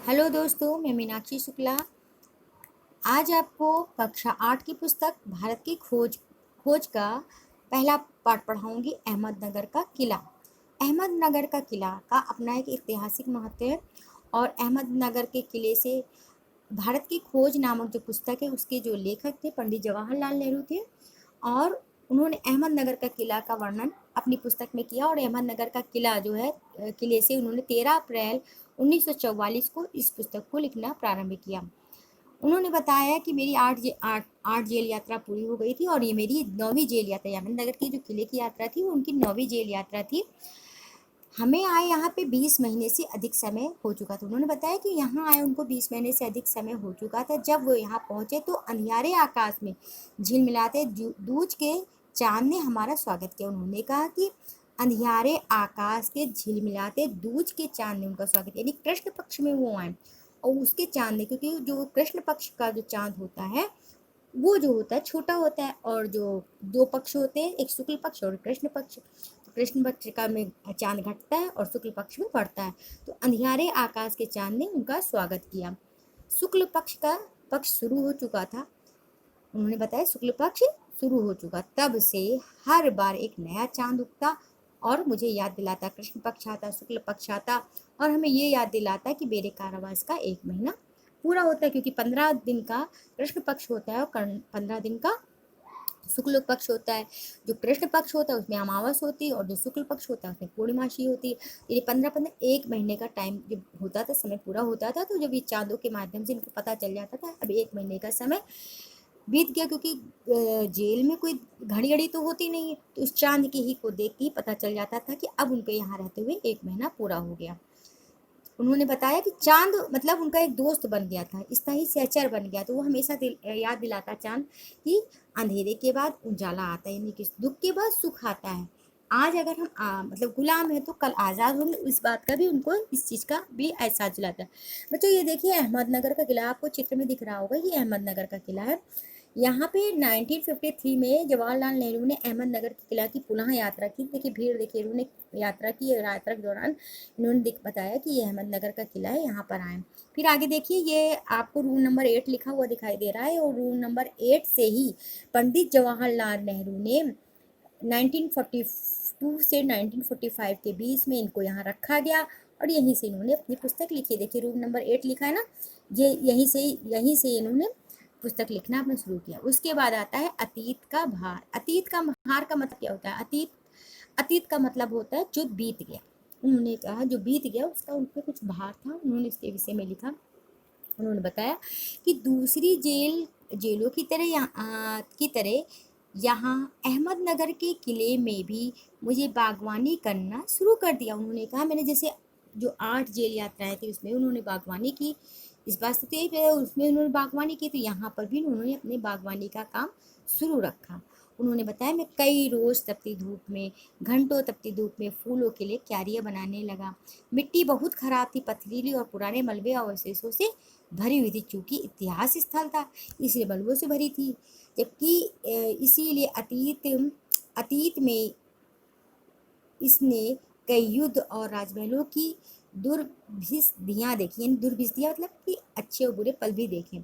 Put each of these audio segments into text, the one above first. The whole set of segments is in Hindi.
हेलो दोस्तों, मैं मीनाक्षी शुक्ला। आज आपको कक्षा 8 की पुस्तक भारत की खोज खोज का पहला पाठ पढ़ाऊंगी। अहमदनगर का किला। अहमदनगर का किला का अपना एक ऐतिहासिक महत्व है और अहमदनगर के किले से भारत की खोज नामक जो पुस्तक है उसके जो लेखक थे पंडित जवाहरलाल नेहरू थे और उन्होंने अहमदनगर का किला का वर्णन अपनी पुस्तक में किया। और अहमदनगर का किला जो है किले से उन्होंने 13 अप्रैल 1944 को इस पुस्तक को लिखना प्रारंभ किया। उन्होंने बताया कि मेरी आठ जेल यात्रा पूरी हो गई थी और ये मेरी 9वीं जेल यात्रा, अहमदनगर की जो किले की यात्रा थी वो उनकी 9वीं जेल यात्रा थी। हमें आए यहाँ पे 20 महीने से अधिक समय हो चुका था। उन्होंने बताया कि यहाँ आए उनको 20 महीने से अधिक समय हो चुका था। जब वो यहाँ पहुँचे तो अंधियारे आकाश में झिलमिलाते दूज के चांद ने हमारा स्वागत किया। उन्होंने कहा कि अंधियारे आकाश के झिलमिलाते दूज के चांद ने उनका स्वागत किया, यानी कृष्ण पक्ष में वो आए और उसके चांद ने, क्योंकि जो कृष्ण पक्ष का जो चांद होता है वो जो होता है छोटा होता है और जो दो पक्ष होते हैं, एक शुक्ल पक्ष और कृष्ण पक्ष। तो कृष्ण पक्ष का में चांद घटता है और शुक्ल पक्ष में बढ़ता है। तो अंधियारे आकाश के चांद ने उनका स्वागत किया। शुक्ल पक्ष का पक्ष शुरू हो चुका था। उन्होंने बताया शुक्ल पक्ष शुरू हो चुका, तब से हर बार एक नया चांद उगता और मुझे याद दिलाता, कृष्ण पक्ष आता, शुक्ल पक्ष आता और हमें ये याद दिलाता कि मेरे कारावास का 1 महीना पूरा होता है, क्योंकि 15 दिन का कृष्ण पक्ष होता है और 15 दिन का शुक्ल पक्ष होता है। जो कृष्ण पक्ष होता है उसमें अमावस होती है और जो शुक्ल पक्ष होता है उसमें पूर्णिमासी होती है। ये 15 1 महीने का टाइम जब होता था, समय पूरा होता था, तो जब ये चांदों के माध्यम से इनको पता चल जाता था अब 1 महीने का समय बीत गया, क्योंकि जेल में कोई घड़ी घड़ी तो होती नहीं है, तो उस चांद की ही को देख के ही पता चल जाता था कि अब उनके यहाँ रहते हुए 1 महीना पूरा हो गया। उन्होंने बताया कि चांद मतलब उनका एक दोस्त बन गया था, स्थायी सहचर बन गया। तो वो हमेशा याद दिलाता चांद कि अंधेरे के बाद उजाला आता है, यानी कि दुख के बाद सुख आता है। आज अगर हम मतलब गुलाम है तो कल आज़ाद होंगे, इस बात का भी उनको इस चीज़ का भी एहसास दिलाता है। बच्चों ये देखिए अहमदनगर का किला, आपको चित्र में दिख रहा होगा, ये अहमदनगर का किला है। यहाँ पे 1953 में जवाहरलाल नेहरू ने अहमदनगर के किला की पुनः यात्रा की। देखिए भीड़, देखिए उन्होंने यात्रा की, यात्रा के दौरान इन्होंने बताया कि ये अहमदनगर का किला है, यहाँ पर आए। फिर आगे देखिए, ये आपको रूम नंबर 8 लिखा हुआ दिखाई दे रहा है और रूम नंबर 8 से ही पंडित जवाहरलाल नेहरू ने 1942 से 1945 के बीच में इनको यहाँ रखा गया और यहीं से इन्होंने अपनी पुस्तक लिखी। देखिए रूम नंबर 8 लिखा है ना, ये यहीं से इन्होंने पुस्तक लिखना अपना शुरू किया। उसके बाद आता है अतीत का भार। अतीत का भार का मतलब क्या होता है? अतीत का मतलब होता है जो बीत गया। उन्होंने कहा जो बीत गया उसका उन पर कुछ भार था, उन्होंने इसके विषय में लिखा। उन्होंने बताया कि दूसरी जेलों की तरह यहाँ अहमदनगर के किले में भी मुझे बागवानी करना शुरू कर दिया। उन्होंने कहा मैंने जैसे जो 8 जेल यात्राएं थी उसमें उन्होंने बागवानी की, इस बात से उसमें उन्होंने बागवानी की, तो यहाँ पर भी उन्होंने अपनी बागवानी का काम शुरू रखा। उन्होंने बताया मैं कई रोज़ तपती धूप में, घंटों तपती धूप में फूलों के लिए क्यारियाँ बनाने लगा। मिट्टी बहुत खराब थी, पथरीली और पुराने मलबे और अवशेषों से भरी हुई थी, चूँकि इतिहास स्थल था इसलिए मलबों से भरी थी। जबकि इसीलिए अतीत में इसने कई युद्ध और राजमहलों की दुर्भिसंधियाँ देखी, यानी दुर्भिसंधियाँ मतलब कि अच्छे और बुरे पल भी देखे।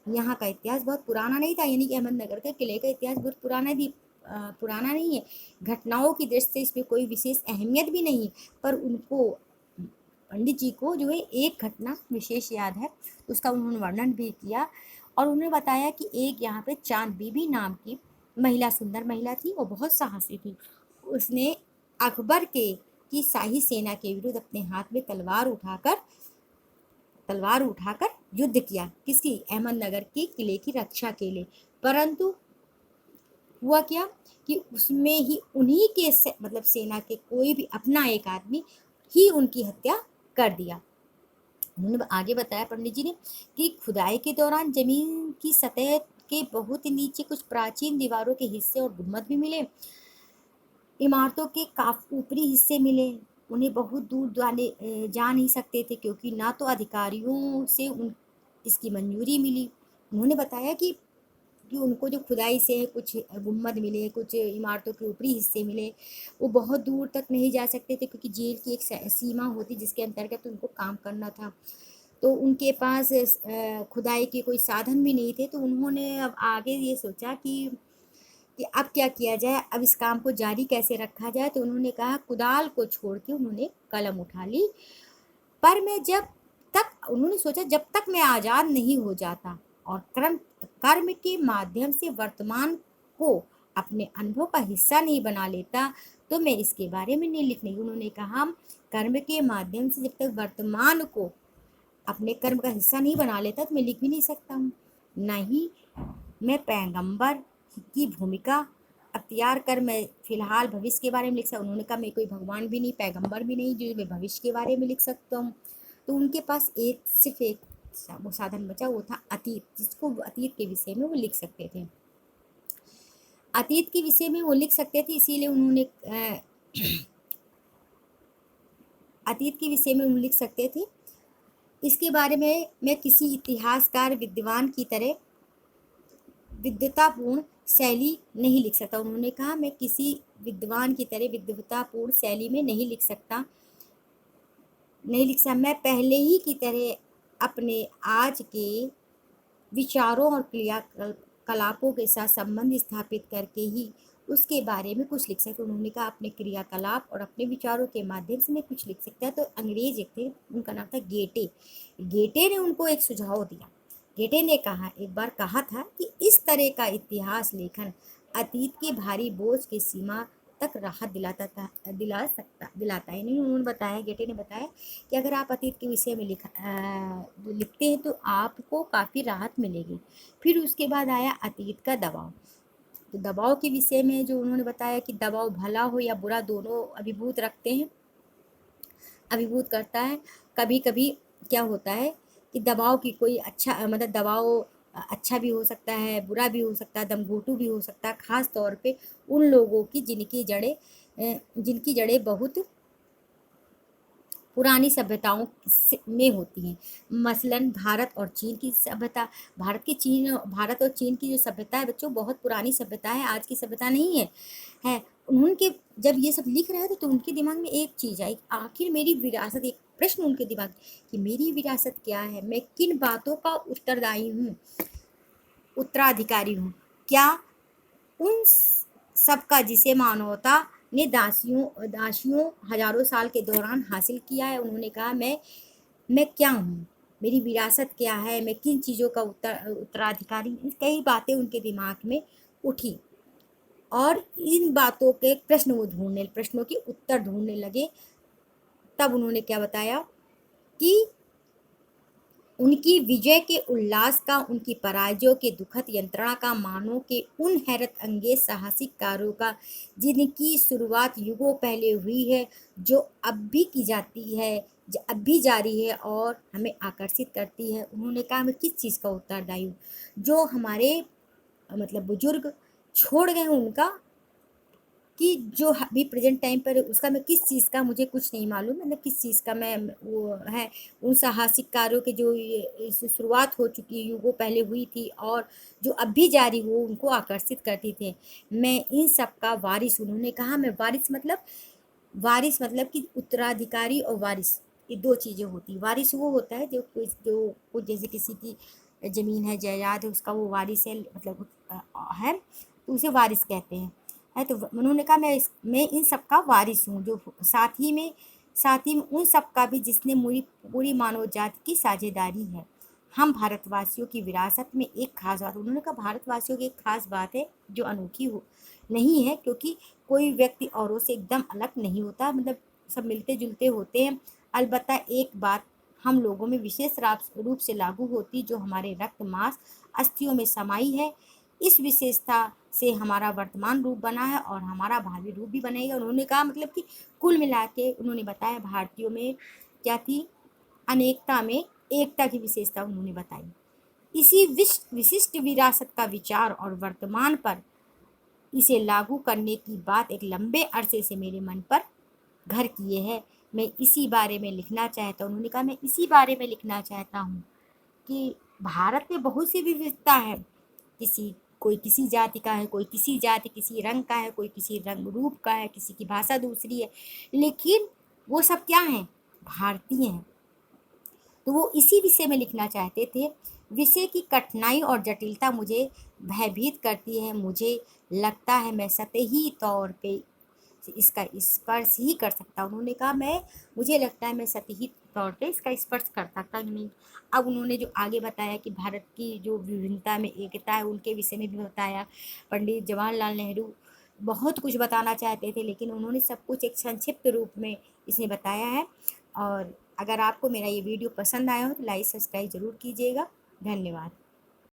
यहाँ का इतिहास बहुत पुराना नहीं था, यानी कि अहमदनगर के किले का इतिहास बहुत पुराना नहीं है। घटनाओं की दृष्टि से इसमें कोई विशेष अहमियत भी नहीं, पर उनको पंडित जी को जो है एक घटना विशेष याद है, उसका उन्होंने वर्णन भी किया। और उन्होंने बताया कि एक यहाँ पे चांद बीबी नाम की महिला, सुंदर महिला थी और बहुत साहसी थी। उसने अकबर की शाही सेना के विरुद्ध अपने हाथ में तलवार उठाकर युद्ध किया, किसकी? अहमदनगर के किले की रक्षा के लिए। परंतु हुआ क्या कि उसमें ही उन्हीं के मतलब सेना के कोई भी अपना एक आदमी ही उनकी हत्या कर दिया। उन्होंने आगे बताया पंडित जी ने कि खुदाई के दौरान जमीन की सतह के बहुत नीचे कुछ प्राचीन दीवारों के हिस्से और गुम्बद भी मिले। इमारतों के काफी ऊपरी हिस्से मिले। उन्हें बहुत दूर जा नहीं सकते थे, क्योंकि ना तो अधिकारियों से इसकी मंजूरी मिली। उन्होंने बताया कि उनको जो खुदाई से कुछ गुम्बद मिले, कुछ इमारतों के ऊपरी हिस्से मिले, वो बहुत दूर तक नहीं जा सकते थे, क्योंकि जेल की एक सीमा होती जिसके अंतर्गत उनको काम करना था। तो उनके पास खुदाई के कोई साधन भी नहीं थे, तो उन्होंने अब आगे ये सोचा कि अब क्या किया जाए, अब इस काम को जारी कैसे रखा जाए। तो उन्होंने कहा, कुदाल को छोड़ के उन्होंने कलम उठा ली। पर मैं जब तक उन्होंने सोचा, जब तक मैं आज़ाद नहीं हो जाता और कर्म के माध्यम से वर्तमान को अपने अनुभव का हिस्सा नहीं बना लेता, तो मैं इसके बारे में नहीं लिखने। उन्होंने कहा, कर्म के माध्यम से जब तक वर्तमान को अपने कर्म का हिस्सा नहीं बना लेता, तो मैं लिख भी नहीं सकता हूँ। नहीं, मैं पैगंबर की भूमिका अख्तियार कर मैं फ़िलहाल भविष्य के बारे में लिख सकता। उन्होंने कहा, मैं कोई भगवान भी नहीं, पैगंबर भी नहीं जो मैं भविष्य के बारे में लिख सकता हूँ। तो उनके पास सिर्फ एक वो साधन बचा, वो था अतीत, जिसको अतीत के विषय में वो लिख सकते थे। अतीत के विषय में वो लिख सकते थे, इसीलिए उन्होंने अतीत के विषय में उन्होंने लिख सकते थे। इसके बारे में मैं किसी इतिहासकार विद्वान की तरह विद्वतापूर्ण शैली नहीं लिख सकता। उन्होंने कहा, मैं किसी विद्वान की तरह विद्वतापूर्ण शैली में नहीं लिख सकता। मैं पहले ही की तरह अपने आज के विचारों और क्रियाकलापों के साथ संबंध स्थापित करके ही उसके बारे में कुछ लिख सकते। उन्होंने कहा, अपने क्रियाकलाप और अपने विचारों के माध्यम से मैं कुछ लिख सकता है। तो अंग्रेज एक थे, उनका नाम था गेटे। गेटे ने उनको एक सुझाव दिया। गेटे ने एक बार कहा था कि इस तरह का इतिहास लेखन अतीत के भारी बोझ की सीमा तक राहत दिलाता है। नहीं, उन्होंने बताया, गेटे ने बताया कि अगर आप अतीत के विषय में लिखते हैं तो आपको काफ़ी राहत मिलेगी। फिर उसके बाद आया अतीत का दबाव। तो दबाव के विषय में जो उन्होंने बताया कि दबाव भला हो या बुरा, दोनों अभिभूत रखते हैं, अभिभूत करता है। कभी कभी क्या होता है कि दबाव की कोई मतलब दबाव अच्छा भी हो सकता है, बुरा भी हो सकता है, दमघोटू भी हो सकता है, ख़ास तौर पे उन लोगों की जिनकी जड़ें बहुत पुरानी सभ्यताओं में होती हैं। मसलन भारत और चीन की सभ्यता, भारत और चीन की जो सभ्यता है बच्चों, बहुत पुरानी सभ्यता है, आज की सभ्यता नहीं है। उनके जब ये सब लिख रहे थे तो उनके दिमाग में एक चीज़ आई, आखिर मेरी विरासत, एक प्रश्न उनके दिमाग कि मेरी विरासत क्या है, मैं किन बातों का उत्तरदायी हूँ, उत्तराधिकारी हूँ। क्या उन सबका जिसे मानवता ने दासियों हजारों साल के दौरान हासिल किया है। उन्होंने कहा, मैं क्या हूँ, मेरी विरासत क्या है, मैं किन चीज़ों का उत्तराधिकारी। कई बातें उनके दिमाग में उठी और इन बातों के प्रश्नों के उत्तर ढूंढने लगे। तब उन्होंने क्या बताया कि उनकी विजय के उल्लास का, उनकी पराजयों के दुखद यंत्रणा का, मानव के उन हैरत अंगेज साहसिक कार्यों का जिनकी शुरुआत युगों पहले हुई है, जो अब भी की जाती है, जो अब भी जारी है और हमें आकर्षित करती है। उन्होंने कहा, मैं किस चीज़ का उत्तरदायी हूँ, जो हमारे मतलब बुजुर्ग छोड़ गए हैं उनका, कि जो अभी प्रेजेंट टाइम पर उसका मैं किस चीज़ का, मुझे कुछ नहीं मालूम, मतलब किस चीज़ का मैं वो है, उन साहसिक कार्यों के जो शुरुआत हो चुकी युगों पहले हुई थी और जो अब भी जारी हो, उनको आकर्षित करती थे। मैं इन सब का वारिस। उन्होंने कहा, मैं वारिस मतलब कि उत्तराधिकारी और वारिस, ये दो चीज़ें होती। वारिस वो होता है जो कुछ जैसे किसी की ज़मीन है, जायदाद है, उसका वो वारिस है, मतलब है, तो उसे वारिस कहते हैं। है तो उन्होंने कहा, मैं इन सब का वारिस हूँ, जो साथ ही में उन सब का भी जिसने पूरी मानव जाति की साझेदारी है। हम भारतवासियों की विरासत में एक खास बात, उन्होंने कहा, भारतवासियों की एक खास बात है जो अनोखी हो नहीं है, क्योंकि कोई व्यक्ति औरों से एकदम अलग नहीं होता, मतलब सब मिलते जुलते होते हैं। अलबत्ता एक बात हम लोगों में विशेष रूप से लागू होती, जो हमारे रक्त मांस अस्थियों में समाई है। इस विशेषता से हमारा वर्तमान रूप बना है और हमारा भावी रूप भी बनेगा। उन्होंने कहा, मतलब कि कुल मिला के उन्होंने बताया, भारतीयों में क्या थी, अनेकता में एकता की विशेषता उन्होंने बताई। इसी विशिष्ट विरासत का विचार और वर्तमान पर इसे लागू करने की बात एक लंबे अरसे से मेरे मन पर घर किए है। मैं इसी बारे में लिखना चाहता हूँ। उन्होंने कहा, मैं इसी बारे में लिखना चाहता हूँ कि भारत में बहुत सी विविधता है, कोई किसी जाति का है, कोई किसी जाति किसी रंग का है, कोई किसी रंग रूप का है, किसी की भाषा दूसरी है, लेकिन वो सब क्या हैं, भारतीय हैं। तो वो इसी विषय में लिखना चाहते थे। विषय की कठिनाई और जटिलता मुझे भयभीत करती है, मुझे लगता है मैं सतही तौर पे इसका स्पर्श ही कर सकता हूँ। उन्होंने कहा मुझे लगता है मैं सतही तौर पे इसका स्पर्श कर सकता ही नहीं। अब उन्होंने जो आगे बताया कि भारत की जो विभिन्नता में एकता है उनके विषय में भी बताया। पंडित जवाहरलाल नेहरू बहुत कुछ बताना चाहते थे, लेकिन उन्होंने सब कुछ एक संक्षिप्त रूप में इसमें बताया है। और अगर आपको मेरा ये वीडियो पसंद आया हो तो लाइक सब्सक्राइब ज़रूर कीजिएगा। धन्यवाद।